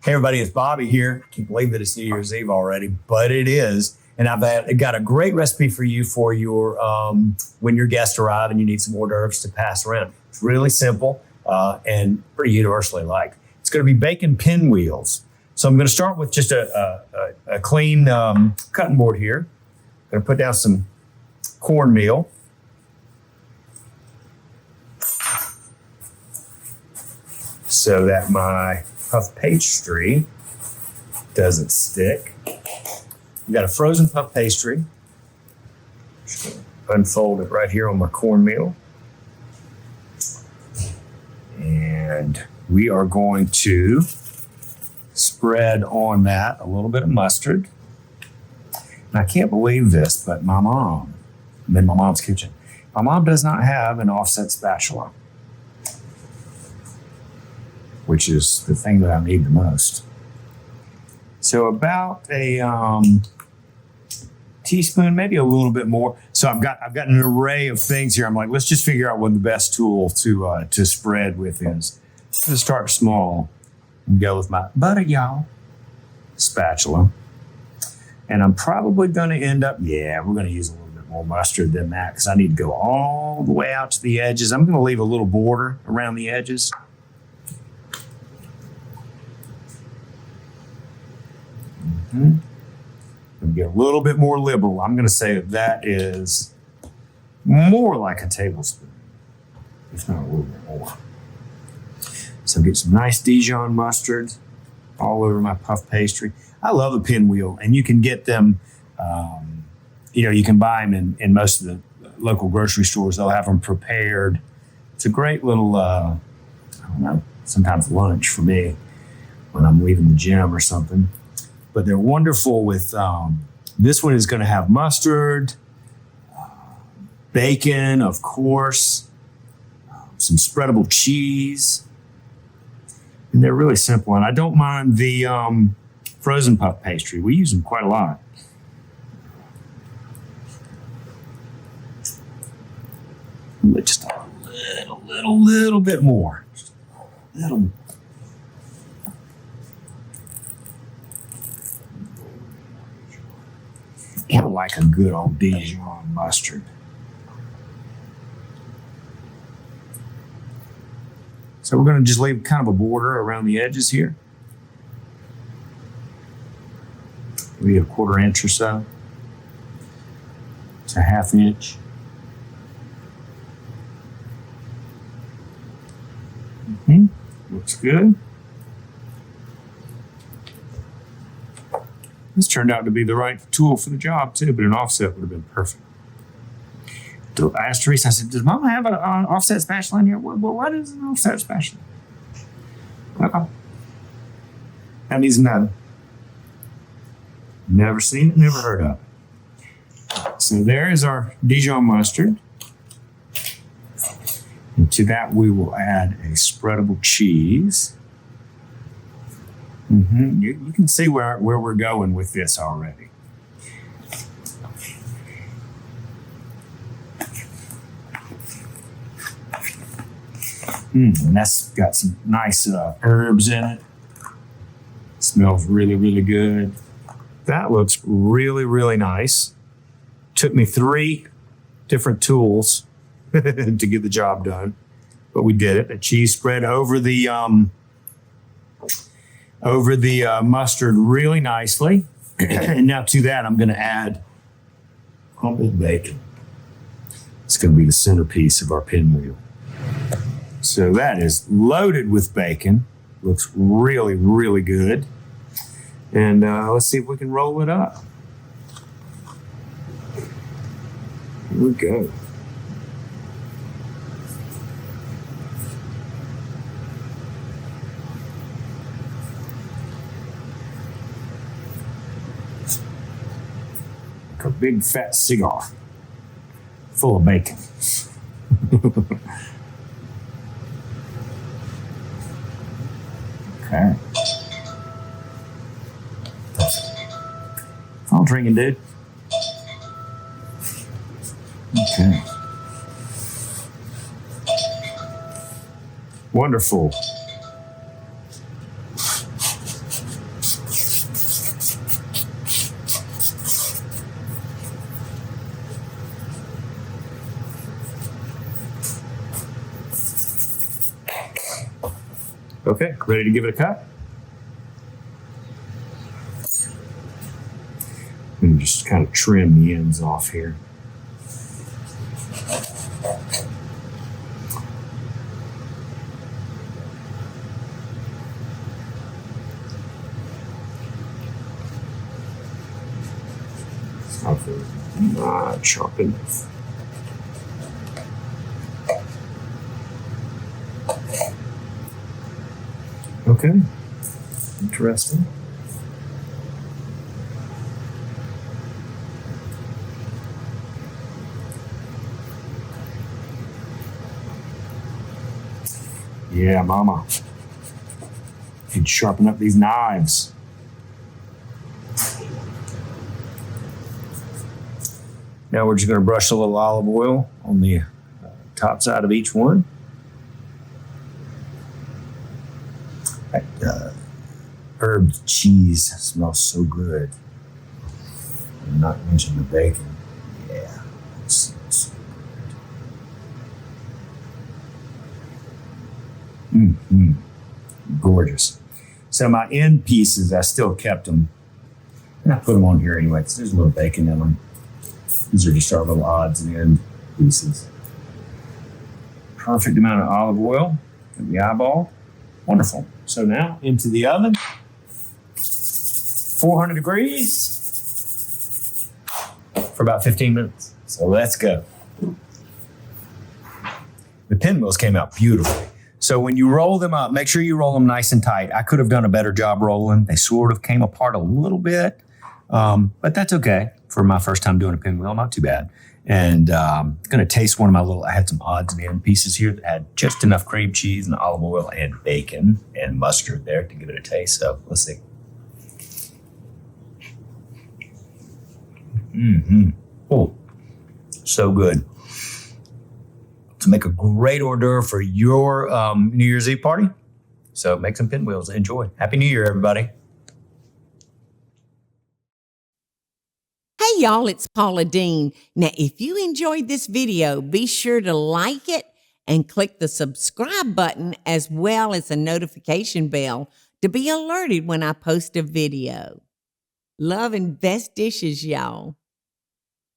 Hey everybody, it's Bobby here. Can't believe that it's New Year's Eve already, but it is. And I've got a great recipe for you for your when your guests arrive and you need some hors d'oeuvres to pass around. It's really simple and pretty universally liked. It's going to be bacon pinwheels. So I'm going to start with just a clean cutting board here. I'm going to put down some cornmeal. So that my puff pastry doesn't stick. I've got a frozen puff pastry. Just unfold it right here on my cornmeal. And we are going to spread on that a little bit of mustard. And I can't believe this, but my mom, I'm in my mom's kitchen. My mom does not have an offset spatula, which is the thing that I need the most. So about a teaspoon, maybe a little bit more. So I've got an array of things here. I'm like, let's just figure out what the best tool to spread with is. I'm gonna start small and go with my butter y'all spatula. And I'm probably gonna end up, we're gonna use a little bit more mustard than that because I need to go all the way out to the edges. I'm gonna leave a little border around the edges. And get a little bit more liberal. I'm going to say that is more like a tablespoon, if not a little bit more. So get some nice Dijon mustard all over my puff pastry. I love a pinwheel, and you can get them. You can buy them in most of the local grocery stores. They'll have them prepared. It's a great little, sometimes lunch for me when I'm leaving the gym or something. But they're wonderful with, this one is going to have mustard, bacon, of course, some spreadable cheese. And they're really simple. And I don't mind the frozen puff pastry. We use them quite a lot. Just a little bit more. Just a little. I like a good old Dijon mustard. So we're going to just leave kind of a border around the edges here. Maybe a 1/4 inch or so to 1/2 inch. Looks good. This turned out to be the right tool for the job too, but an offset would have been perfect. I asked Teresa, I said, does Mama have an offset spatula in here? Well, what is an offset spatula? Okay. That means nothing. Never seen it, never heard of it. So there is our Dijon mustard. And to that we will add a spreadable cheese. You can see where we're going with this already. And that's got some nice herbs in it. Smells really, really good. That looks really, really nice. Took me 3 different tools to get the job done, but we did it. A cheese spread over the mustard really nicely. And now to that, I'm going to add crumbled bacon. It's going to be the centerpiece of our pinwheel. So that is loaded with bacon. Looks really, really good. And let's see if we can roll it up. Here we go. A big fat cigar full of bacon. Okay. Phone ringing, dude. Okay. Wonderful. Okay, ready to give it a cut? And just kind of trim the ends off here. Not sharp enough. Okay, interesting. Yeah, mama. You'd sharpen up these knives. Now we're just going to brush a little olive oil on the top side of each one. That herb cheese smells so good. And not mention the bacon. Yeah, it smells so good. Gorgeous. So my end pieces, I still kept them. And I put them on here anyway because there's a little bacon in them. These are just our little odds and end pieces. Perfect amount of olive oil in the eyeball. Wonderful. So now into the oven. 400 degrees for about 15 minutes. So let's go. The pinwheels came out beautifully. So when you roll them up, make sure you roll them nice and tight. I could have done a better job rolling. They sort of came apart a little bit, but that's okay. For my first time doing a pinwheel, not too bad. And I'm going to taste one of my I had some odds and end pieces here that had just enough cream cheese and olive oil and bacon and mustard there to give it a taste. So let's see. Oh, so good. To make a great hors d'oeuvre for your New Year's Eve party. So make some pinwheels. Enjoy. Happy New Year, everybody. Hey y'all, it's Paula Deen. Now, if you enjoyed this video, be sure to like it and click the subscribe button as well as the notification bell to be alerted when I post a video. Love and best dishes, y'all.